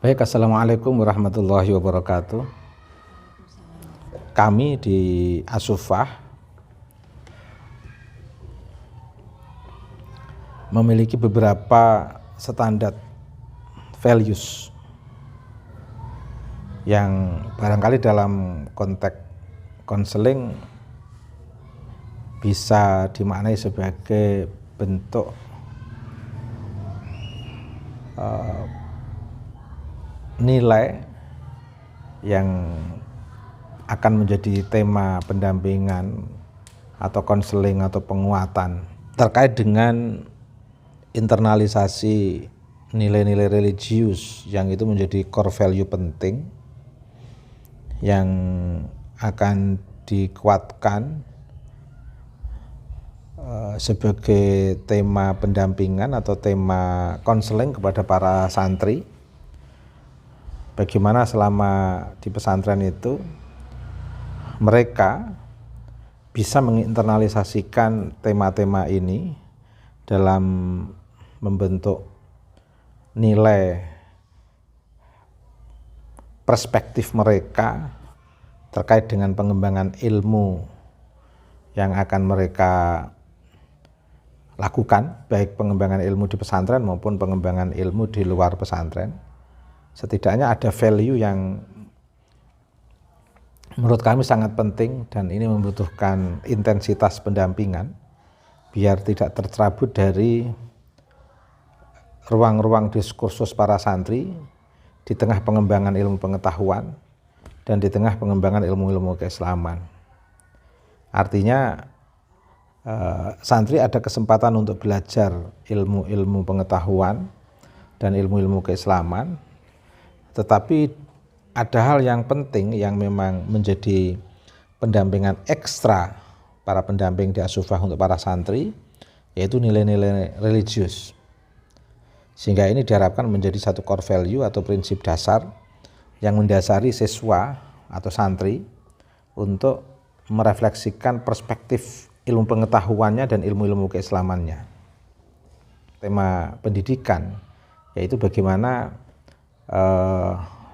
Baik, assalamualaikum warahmatullahi wabarakatuh. Kami di As-Suffah memiliki beberapa standar values yang barangkali dalam konteks konseling bisa dimaknai sebagai bentuk nilai yang akan menjadi tema pendampingan atau konseling atau penguatan terkait dengan internalisasi nilai-nilai religius yang itu menjadi core value penting yang akan dikuatkan sebagai tema pendampingan atau tema konseling kepada para santri. Bagaimana selama di pesantren itu mereka bisa menginternalisasikan tema-tema ini dalam membentuk nilai perspektif mereka terkait dengan pengembangan ilmu yang akan mereka lakukan, baik pengembangan ilmu di pesantren maupun pengembangan ilmu di luar pesantren. Setidaknya ada value yang menurut kami sangat penting dan ini membutuhkan intensitas pendampingan biar tidak tercerabut dari ruang-ruang diskursus para santri di tengah pengembangan ilmu pengetahuan dan di tengah pengembangan ilmu-ilmu keislaman. Artinya santri ada kesempatan untuk belajar ilmu-ilmu pengetahuan dan ilmu-ilmu keislaman, tetapi ada hal yang penting yang memang menjadi pendampingan ekstra para pendamping di As-Suffah untuk para santri, yaitu nilai-nilai religius. Sehingga ini diharapkan menjadi satu core value atau prinsip dasar yang mendasari siswa atau santri untuk merefleksikan perspektif ilmu pengetahuannya dan ilmu-ilmu keislamannya. Tema pendidikan yaitu bagaimana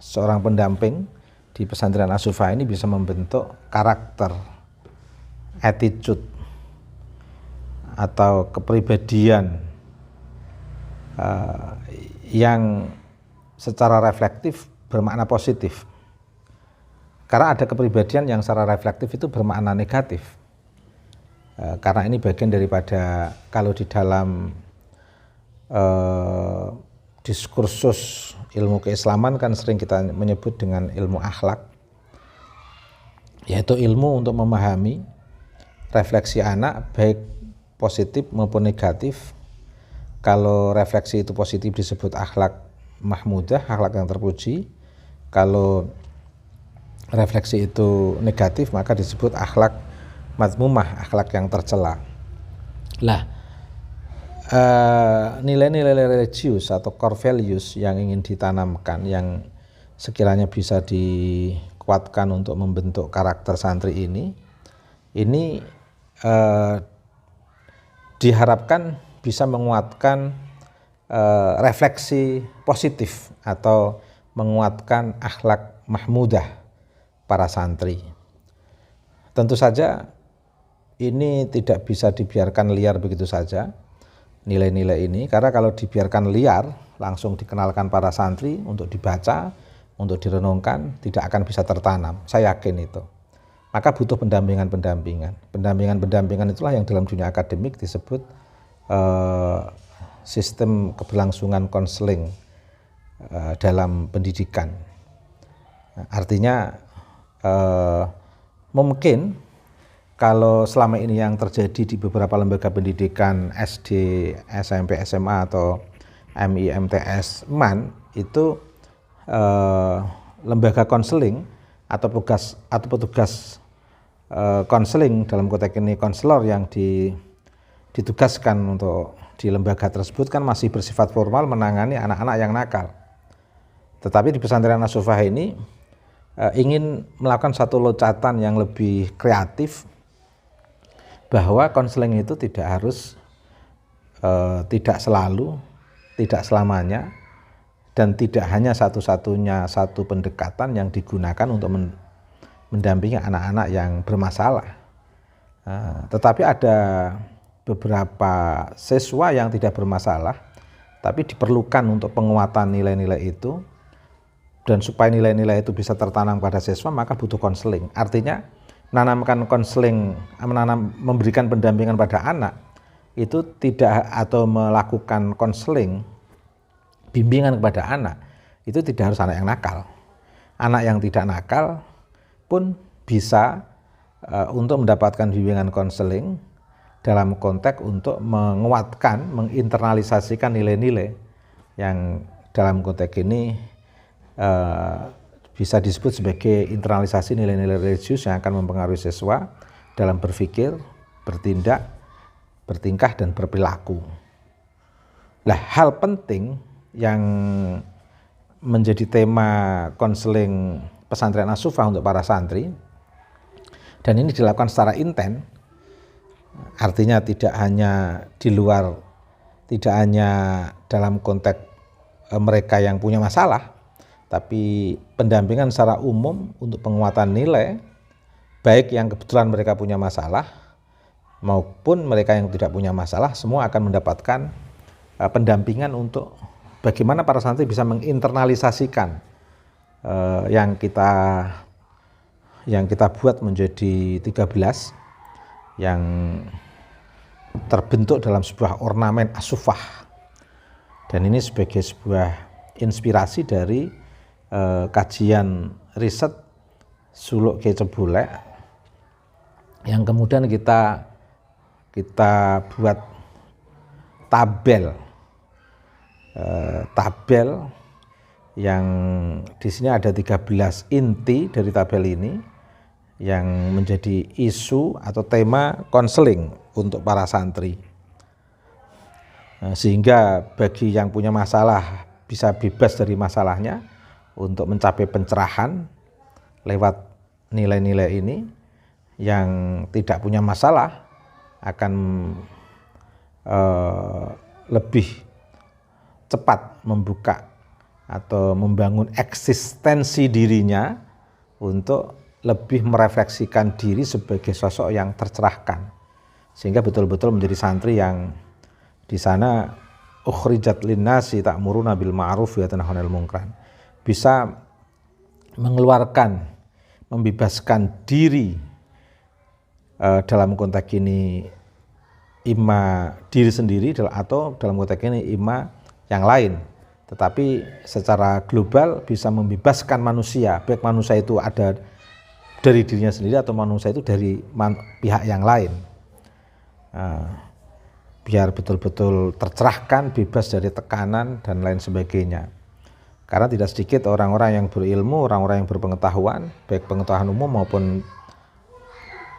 seorang pendamping di pesantren As-Suffah ini bisa membentuk karakter, attitude atau kepribadian yang secara reflektif bermakna positif. Karena ada kepribadian yang secara reflektif itu bermakna negatif. Karena ini bagian daripada kalau di dalam diskursus ilmu keislaman kan sering kita menyebut dengan ilmu akhlak, yaitu ilmu untuk memahami refleksi anak baik positif maupun negatif. Kalau refleksi itu positif disebut akhlak mahmudah, akhlak yang terpuji. Kalau refleksi itu negatif maka disebut akhlak madmumah, akhlak yang tercela. Lah, nilai-nilai religius atau core values yang ingin ditanamkan yang sekiranya bisa dikuatkan untuk membentuk karakter santri ini diharapkan bisa menguatkan refleksi positif atau menguatkan akhlak mahmudah para santri. Tentu saja ini tidak bisa dibiarkan liar begitu saja nilai-nilai ini, karena kalau dibiarkan liar langsung dikenalkan para santri untuk dibaca, untuk direnungkan, tidak akan bisa tertanam. Saya yakin itu. Maka butuh pendampingan. Pendampingan itulah yang dalam dunia akademik disebut sistem keberlangsungan konseling dalam pendidikan. Artinya mungkin kalau selama ini yang terjadi di beberapa lembaga pendidikan SD, SMP, SMA atau MI, MTS, MAN itu lembaga konseling atau petugas konseling dalam konteks ini konselor yang ditugaskan untuk di lembaga tersebut kan masih bersifat formal menangani anak-anak yang nakal. Tetapi di pesantren As-Suffah ini ingin melakukan satu loncatan yang lebih kreatif, bahwa konseling itu tidak harus, tidak selalu, tidak selamanya dan tidak hanya satu-satunya satu pendekatan yang digunakan untuk mendampingi anak-anak yang bermasalah. Tetapi ada beberapa siswa yang tidak bermasalah, tapi diperlukan untuk penguatan nilai-nilai itu, dan supaya nilai-nilai itu bisa tertanam pada siswa maka butuh konseling. Artinya menanamkan konseling, memberikan pendampingan pada anak itu tidak, atau melakukan konseling, bimbingan kepada anak itu tidak harus anak yang nakal. Anak yang tidak nakal pun bisa untuk mendapatkan bimbingan konseling dalam konteks untuk menguatkan, menginternalisasikan nilai-nilai yang dalam konteks ini bisa disebut sebagai internalisasi nilai-nilai religius yang akan mempengaruhi siswa dalam berpikir, bertindak, bertingkah, dan berperilaku. Nah, hal penting yang menjadi tema konseling pesantren As-Sufah untuk para santri, dan ini dilakukan secara intens, artinya tidak hanya di luar, tidak hanya dalam konteks mereka yang punya masalah, tapi pendampingan secara umum untuk penguatan nilai, baik yang kebetulan mereka punya masalah maupun mereka yang tidak punya masalah, semua akan mendapatkan pendampingan untuk bagaimana para santri bisa menginternalisasikan yang kita buat menjadi 13 yang terbentuk dalam sebuah ornamen As-Sufah. Dan ini sebagai sebuah inspirasi dari kajian riset Suluk Kiai Cebulek yang kemudian kita buat tabel yang di sini ada 13 inti dari tabel ini yang menjadi isu atau tema konseling untuk para santri, sehingga bagi yang punya masalah bisa bebas dari masalahnya untuk mencapai pencerahan lewat nilai-nilai ini. Yang tidak punya masalah akan lebih cepat membuka atau membangun eksistensi dirinya untuk lebih merefleksikan diri sebagai sosok yang tercerahkan, sehingga betul-betul menjadi santri yang di sana ukhrijat linnasi ta'muruna bil ma'ruf wa tanhauna 'anil munkar, bisa mengeluarkan, membebaskan diri dalam konteks ini ima diri sendiri atau dalam konteks ini ima yang lain, tetapi secara global bisa membebaskan manusia, baik manusia itu ada dari dirinya sendiri atau manusia itu dari pihak yang lain, biar betul-betul tercerahkan, bebas dari tekanan dan lain sebagainya. Karena tidak sedikit orang-orang yang berilmu, orang-orang yang berpengetahuan, baik pengetahuan umum maupun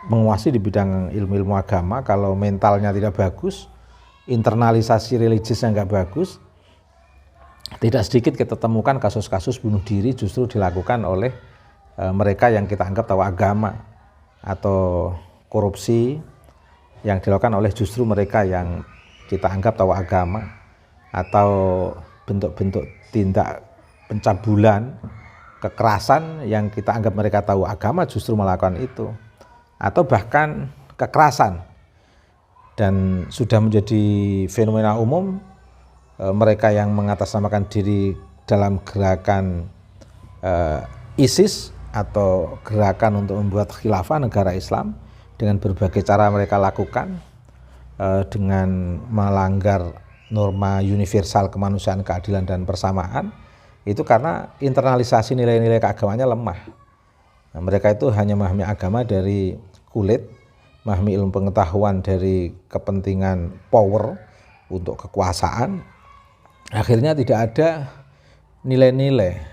menguasai di bidang ilmu-ilmu agama, kalau mentalnya tidak bagus, internalisasi religiusnya nggak bagus, tidak sedikit kita temukan kasus-kasus bunuh diri justru dilakukan oleh mereka yang kita anggap tahu agama, atau korupsi yang dilakukan oleh justru mereka yang kita anggap tahu agama, atau bentuk-bentuk tindak pencabulan, kekerasan yang kita anggap mereka tahu agama justru melakukan itu, atau bahkan kekerasan. Dan sudah menjadi fenomena umum mereka yang mengatasnamakan diri dalam gerakan ISIS atau gerakan untuk membuat khilafah negara Islam dengan berbagai cara mereka lakukan, dengan melanggar norma universal kemanusiaan, keadilan, dan persamaan, itu karena internalisasi nilai-nilai keagamaannya lemah. Nah, mereka itu hanya memahami agama dari kulit, memahami ilmu pengetahuan dari kepentingan power untuk kekuasaan. Akhirnya tidak ada nilai-nilai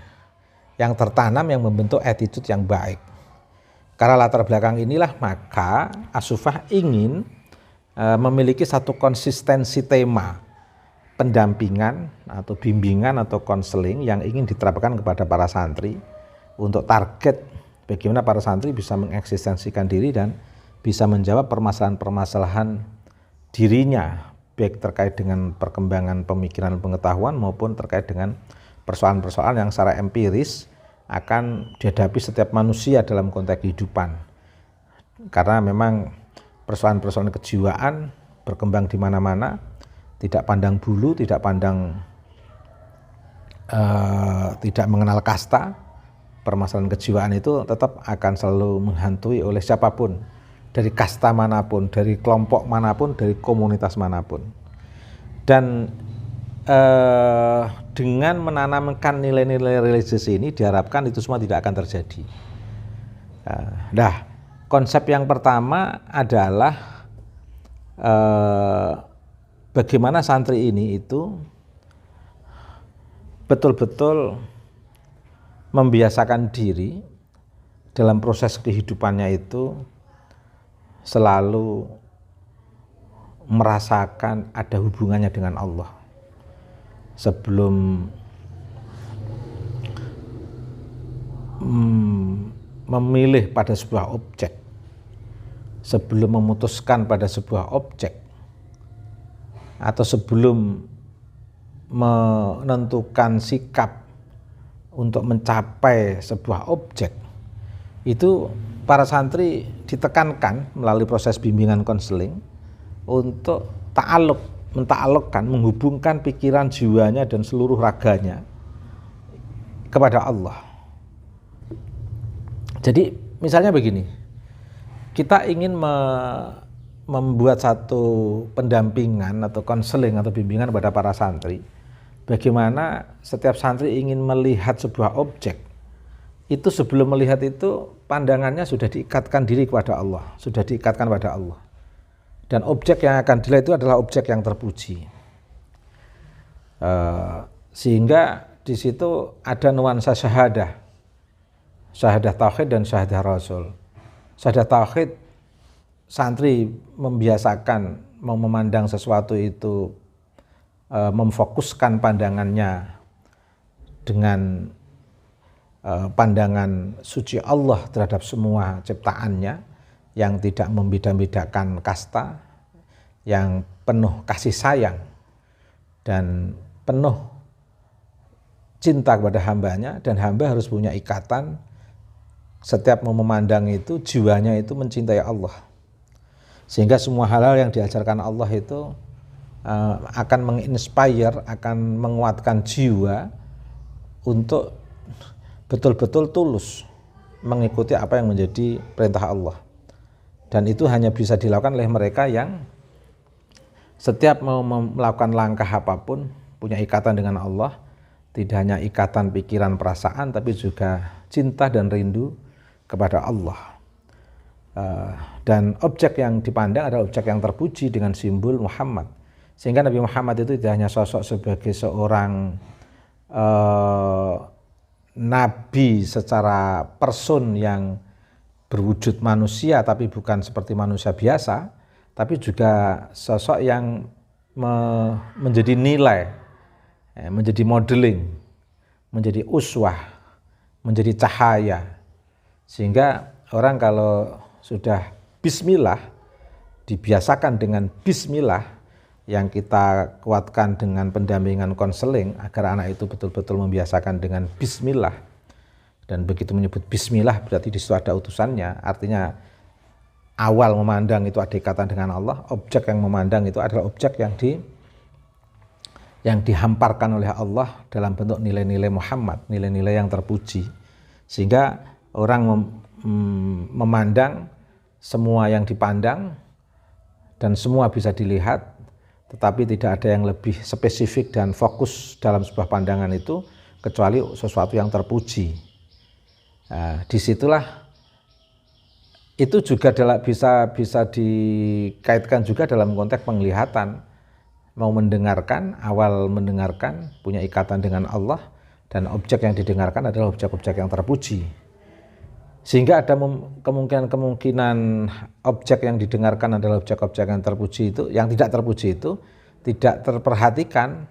yang tertanam yang membentuk attitude yang baik. Karena latar belakang inilah maka As-Sufah ingin memiliki satu konsistensi tema pendampingan atau bimbingan atau konseling yang ingin diterapkan kepada para santri untuk target bagaimana para santri bisa mengeksistensikan diri dan bisa menjawab permasalahan-permasalahan dirinya, baik terkait dengan perkembangan pemikiran pengetahuan maupun terkait dengan persoalan-persoalan yang secara empiris akan dihadapi setiap manusia dalam konteks kehidupan. Karena memang persoalan-persoalan kejiwaan berkembang di mana-mana, tidak pandang bulu, tidak mengenal kasta. Permasalahan kejiwaan itu tetap akan selalu menghantui oleh siapapun, dari kasta manapun, dari kelompok manapun, dari komunitas manapun. Dan dengan menanamkan nilai-nilai religius ini diharapkan itu semua tidak akan terjadi. Nah, konsep yang pertama adalah bagaimana santri ini itu betul-betul membiasakan diri dalam proses kehidupannya itu selalu merasakan ada hubungannya dengan Allah. Sebelum memilih pada sebuah objek, sebelum memutuskan pada sebuah objek, atau sebelum menentukan sikap untuk mencapai sebuah objek, itu para santri ditekankan melalui proses bimbingan konseling untuk mentaklukkan, menghubungkan pikiran, jiwanya dan seluruh raganya kepada Allah. Jadi misalnya begini, kita ingin membuat satu pendampingan atau konseling atau bimbingan kepada para santri, bagaimana setiap santri ingin melihat sebuah objek, itu sebelum melihat itu pandangannya sudah diikatkan diri kepada Allah, sudah diikatkan pada Allah. Dan objek yang akan dilihat itu adalah objek yang terpuji. Sehingga di situ ada nuansa syahadah tauhid dan syahadah rasul. Syahadah tauhid, santri membiasakan mau memandang sesuatu itu, memfokuskan pandangannya dengan pandangan suci Allah terhadap semua ciptaannya, yang tidak membeda-bedakan kasta, yang penuh kasih sayang dan penuh cinta kepada hambanya, dan hamba harus punya ikatan setiap mau memandang itu, jiwanya itu mencintai Allah, sehingga semua hal-hal yang diajarkan Allah itu akan menginspire, akan menguatkan jiwa untuk betul-betul tulus mengikuti apa yang menjadi perintah Allah. Dan itu hanya bisa dilakukan oleh mereka yang setiap mau melakukan langkah apapun punya ikatan dengan Allah, tidak hanya ikatan pikiran perasaan, tapi juga cinta dan rindu kepada Allah. Dan objek yang dipandang adalah objek yang terpuji dengan simbol Muhammad, sehingga Nabi Muhammad itu tidak hanya sosok sebagai seorang nabi secara person yang berwujud manusia tapi bukan seperti manusia biasa, tapi juga sosok yang menjadi nilai, menjadi modeling, menjadi uswah, menjadi cahaya, sehingga orang kalau sudah bismillah, dibiasakan dengan bismillah, yang kita kuatkan dengan pendampingan konseling agar anak itu betul-betul membiasakan dengan bismillah. Dan begitu menyebut bismillah berarti di situ ada utusannya, artinya awal memandang itu ada ikatan dengan Allah, objek yang memandang itu adalah objek yang dihamparkan oleh Allah dalam bentuk nilai-nilai Muhammad, nilai-nilai yang terpuji, sehingga orang memandang semua yang dipandang dan semua bisa dilihat, tetapi tidak ada yang lebih spesifik dan fokus dalam sebuah pandangan itu kecuali sesuatu yang terpuji. Nah, disitulah itu juga bisa dikaitkan juga dalam konteks penglihatan. Mau mendengarkan, awal mendengarkan punya ikatan dengan Allah, dan objek yang didengarkan adalah objek-objek yang terpuji. Sehingga ada kemungkinan objek yang didengarkan adalah objek-objek yang terpuji itu, yang tidak terpuji itu tidak terperhatikan,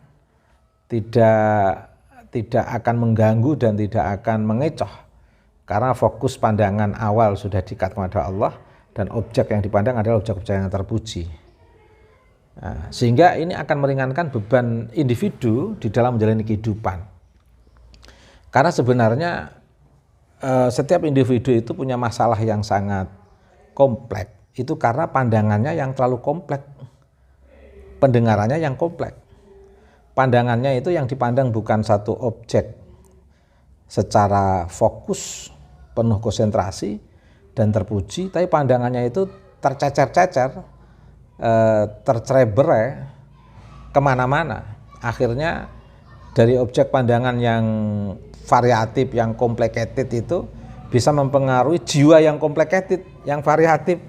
tidak akan mengganggu dan tidak akan mengecoh. Karena fokus pandangan awal sudah diikat kepada Allah, dan objek yang dipandang adalah objek-objek yang terpuji. Nah, sehingga ini akan meringankan beban individu di dalam menjalani kehidupan. Karena sebenarnya setiap individu itu punya masalah yang sangat kompleks. Itu karena pandangannya yang terlalu kompleks, pendengarannya yang kompleks. Pandangannya itu yang dipandang bukan satu objek secara fokus, penuh konsentrasi dan terpuji, tapi pandangannya itu tercecer-cecer, tercerai-berai kemana-mana. Akhirnya dari objek pandangan yang variatif, yang complicated itu bisa mempengaruhi jiwa yang complicated, yang variatif,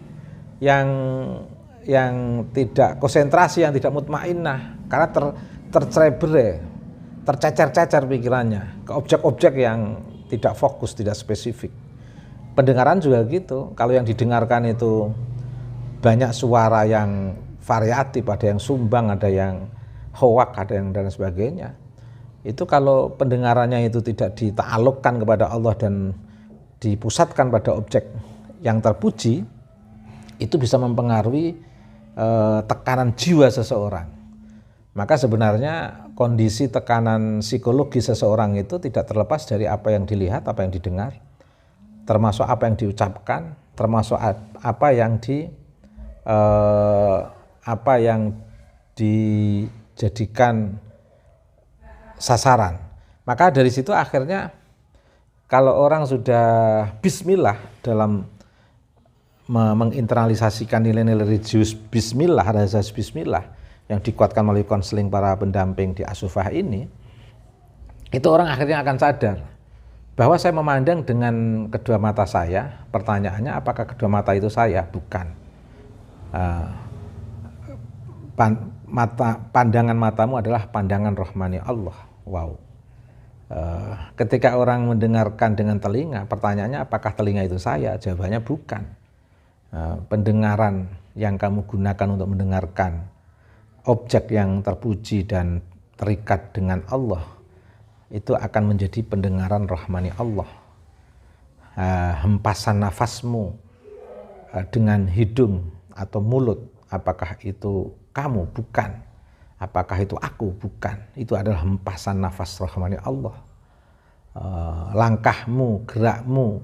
yang tidak konsentrasi, yang tidak mutmainnah, karena tercerai-berai, tercecer-cecer pikirannya ke objek-objek yang tidak fokus, tidak spesifik. Pendengaran juga gitu, kalau yang didengarkan itu banyak suara yang variatif, ada yang sumbang, ada yang hoak, ada yang dan sebagainya. Itu kalau pendengarannya itu tidak dita'alukkan kepada Allah dan dipusatkan pada objek yang terpuji, itu bisa mempengaruhi tekanan jiwa seseorang. Maka sebenarnya kondisi tekanan psikologi seseorang itu tidak terlepas dari apa yang dilihat, apa yang didengar, termasuk apa yang diucapkan, termasuk apa yang dijadikan sasaran. Maka dari situ akhirnya kalau orang sudah bismillah dalam menginternalisasikan nilai-nilai religius bismillah, azas bismillah yang dikuatkan melalui konseling para pendamping di As-Sufah ini, itu orang akhirnya akan sadar bahwa saya memandang dengan kedua mata saya. Pertanyaannya, apakah kedua mata itu saya? Bukan. Pandangan matamu adalah pandangan rohmani Allah. Wow. Ketika orang mendengarkan dengan telinga, pertanyaannya apakah telinga itu saya? Jawabannya bukan. Pendengaran yang kamu gunakan untuk mendengarkan objek yang terpuji dan terikat dengan Allah, itu akan menjadi pendengaran rohmani Allah. Hempasan nafasmu dengan hidung atau mulut, apakah itu kamu? Bukan. Apakah itu aku? Bukan. Itu adalah hempasan nafas rohmani Allah. Langkahmu, gerakmu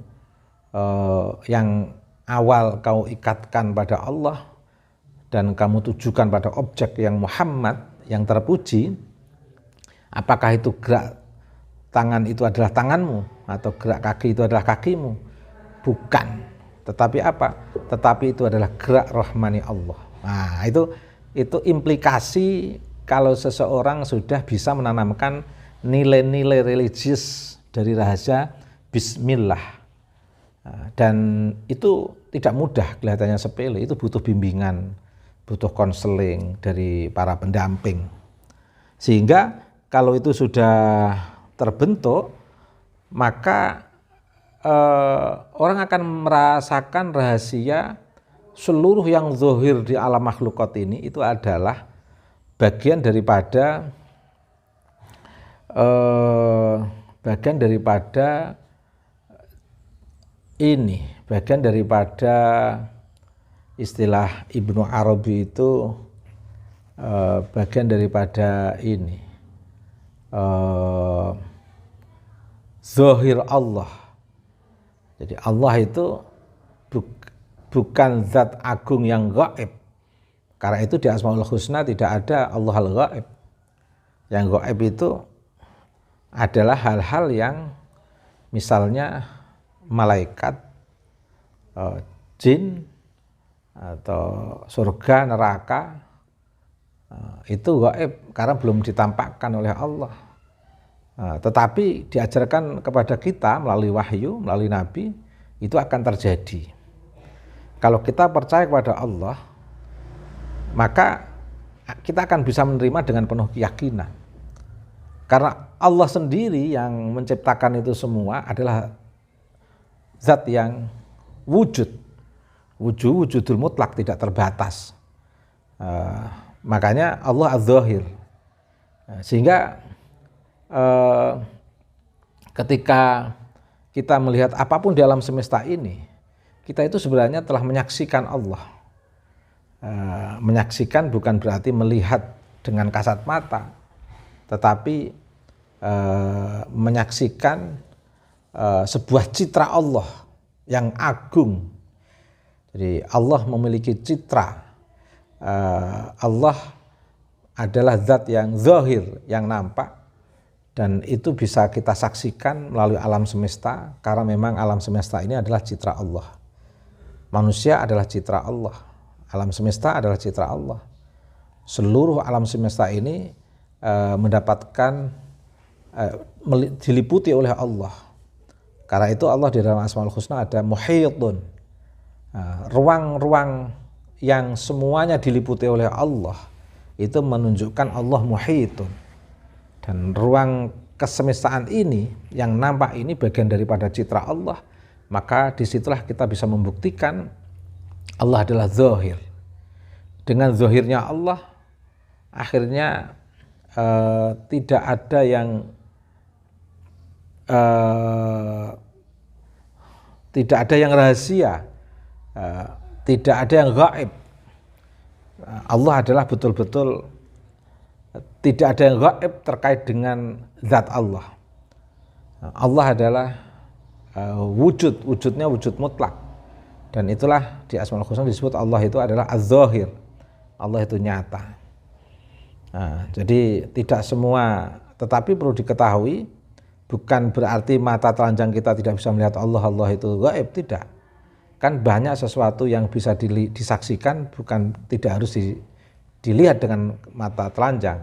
yang awal kau ikatkan pada Allah dan kamu tujukan pada objek yang Muhammad, yang terpuji, apakah itu gerak tangan itu adalah tanganmu atau gerak kaki itu adalah kakimu? Bukan. Tetapi apa? Tetapi itu adalah gerak rohmani Allah. Nah, itu implikasi kalau seseorang sudah bisa menanamkan nilai-nilai religius dari rahasia bismillah. Dan itu tidak mudah, kelihatannya sepele, itu butuh bimbingan, butuh konseling dari para pendamping. Sehingga kalau itu sudah terbentuk, maka orang akan merasakan rahasia seluruh yang zahir di alam makhlukat ini itu adalah bagian daripada istilah Ibnu Arabi itu bagian daripada ini zahir Allah. Jadi Allah itu bukan zat agung yang gaib. Karena itu di Asmaul Husna tidak ada Allah al-Ghaib. Yang gaib itu adalah hal-hal yang misalnya malaikat, jin, atau surga, neraka, itu gaib karena belum ditampakkan oleh Allah. Tetapi diajarkan kepada kita melalui wahyu, melalui nabi, itu akan terjadi. Kalau kita percaya kepada Allah, maka kita akan bisa menerima dengan penuh keyakinan. Karena Allah sendiri yang menciptakan itu semua adalah zat yang wujudul mutlak, tidak terbatas. Makanya Allah az-zahir. Sehingga ketika kita melihat apapun di alam semesta ini, kita itu sebenarnya telah menyaksikan Allah. Menyaksikan bukan berarti melihat dengan kasat mata, tetapi menyaksikan sebuah citra Allah yang agung. Jadi Allah memiliki citra. Allah adalah zat yang zahir, yang nampak, dan itu bisa kita saksikan melalui alam semesta, karena memang alam semesta ini adalah citra Allah. Manusia adalah citra Allah, alam semesta adalah citra Allah. Seluruh alam semesta ini mendapatkan diliputi oleh Allah. Karena itu Allah di dalam Asmaul Husna ada muhitun, ruang-ruang yang semuanya diliputi oleh Allah, itu menunjukkan Allah muhitun. Dan ruang kesemestaan ini yang nampak ini bagian daripada citra Allah, maka disitulah kita bisa membuktikan Allah adalah zahir. Dengan zahirnya Allah, akhirnya tidak ada yang rahasia, tidak ada yang gaib. Allah adalah betul-betul tidak ada yang gaib terkait dengan zat Allah. Allah adalah wujudnya wujud mutlak. Dan itulah di Asmaul Husna disebut Allah itu adalah az-zahir. Allah itu nyata. Jadi tidak semua, tetapi perlu diketahui bukan berarti mata telanjang kita tidak bisa melihat Allah, Allah itu gaib, tidak. Kan banyak sesuatu yang bisa disaksikan, bukan tidak harus dilihat dengan mata telanjang.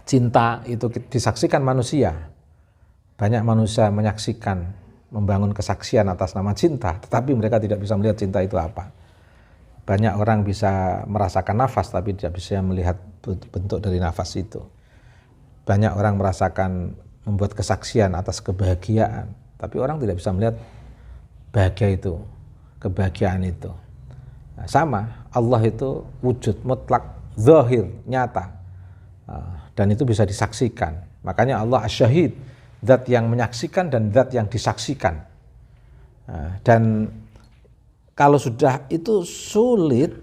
Cinta itu disaksikan manusia. Banyak manusia menyaksikan, membangun kesaksian atas nama cinta, tetapi mereka tidak bisa melihat cinta itu apa. Banyak orang bisa merasakan nafas, tapi tidak bisa melihat bentuk dari nafas itu. Banyak orang merasakan membuat kesaksian atas kebahagiaan, tapi orang tidak bisa melihat bahagia itu, kebahagiaan itu. Nah, sama, Allah itu wujud mutlak, zahir, nyata. Dan itu bisa disaksikan. Makanya Allah asyahid, zat yang menyaksikan dan zat yang disaksikan. Dan kalau sudah itu sulit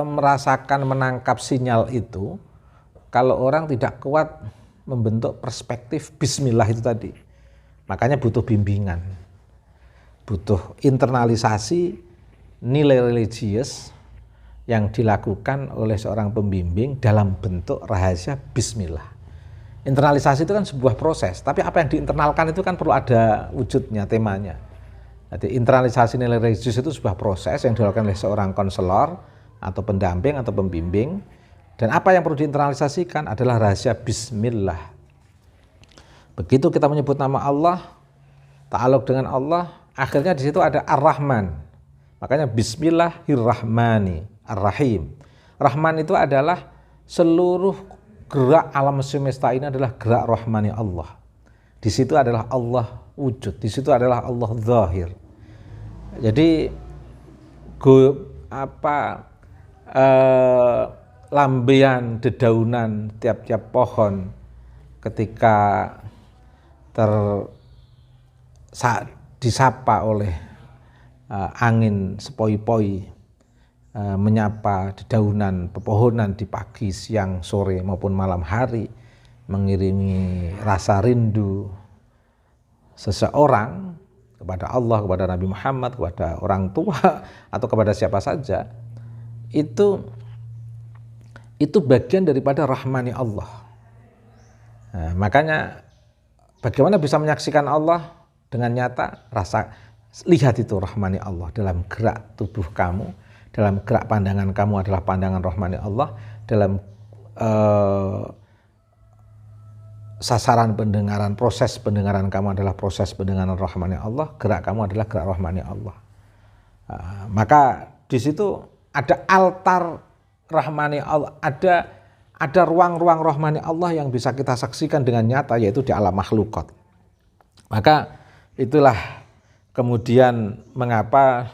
merasakan, menangkap sinyal itu, kalau orang tidak kuat membentuk perspektif bismillah itu tadi. Makanya butuh bimbingan, butuh internalisasi nilai religius yang dilakukan oleh seorang pembimbing dalam bentuk rahasia bismillah. Internalisasi itu kan sebuah proses, tapi apa yang diinternalkan itu kan perlu ada wujudnya, temanya. Jadi internalisasi nilai religius itu sebuah proses yang dilakukan oleh seorang konselor atau pendamping atau pembimbing, dan apa yang perlu diinternalisasikan adalah rahasia bismillah. Begitu kita menyebut nama Allah, ta'aluk dengan Allah, akhirnya di situ ada Ar-Rahman. Makanya Bismillahirrahmani Ar-Rahim. Rahman itu adalah seluruh gerak alam semesta ini adalah gerak rahmani Allah. Di situ adalah Allah wujud, di situ adalah Allah zahir. Jadi lambean dedaunan tiap-tiap pohon ketika disapa oleh angin sepoi-poi, menyapa dedaunan pepohonan di pagi, siang, sore maupun malam hari, mengiringi rasa rindu seseorang kepada Allah, kepada Nabi Muhammad, kepada orang tua atau kepada siapa saja, itu bagian daripada rahmani Allah. Nah, makanya bagaimana bisa menyaksikan Allah dengan nyata? Lihat itu rahmani Allah dalam gerak tubuh kamu, dalam gerak pandangan kamu adalah pandangan rahmani Allah, dalam sasaran pendengaran, proses pendengaran kamu adalah proses pendengaran rahmani Allah, gerak kamu adalah gerak rahmani Allah. Maka di situ ada altar rahmani Allah, ada ruang-ruang rahmani Allah yang bisa kita saksikan dengan nyata, yaitu di alam makhlukat. Maka itulah kemudian mengapa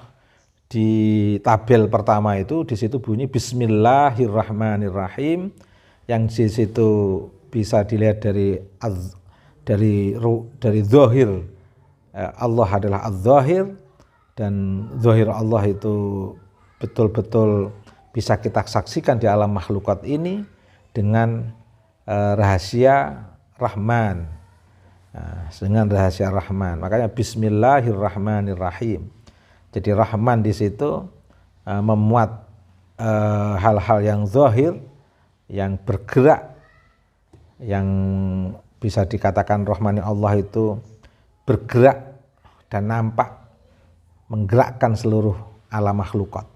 di tabel pertama itu di situ bunyi Bismillahirrahmanirrahim, yang di situ bisa dilihat dari zahir, Allah adalah az-zahir, dan zahir Allah itu betul-betul bisa kita saksikan di alam makhlukat ini dengan rahasia Rahman. Nah, dengan rahasia Rahman. Makanya Bismillahirrahmanirrahim. Jadi Rahman di situ memuat hal-hal yang zahir, yang bergerak, yang bisa dikatakan Rahmani Allah itu bergerak dan nampak, menggerakkan seluruh alam makhlukat.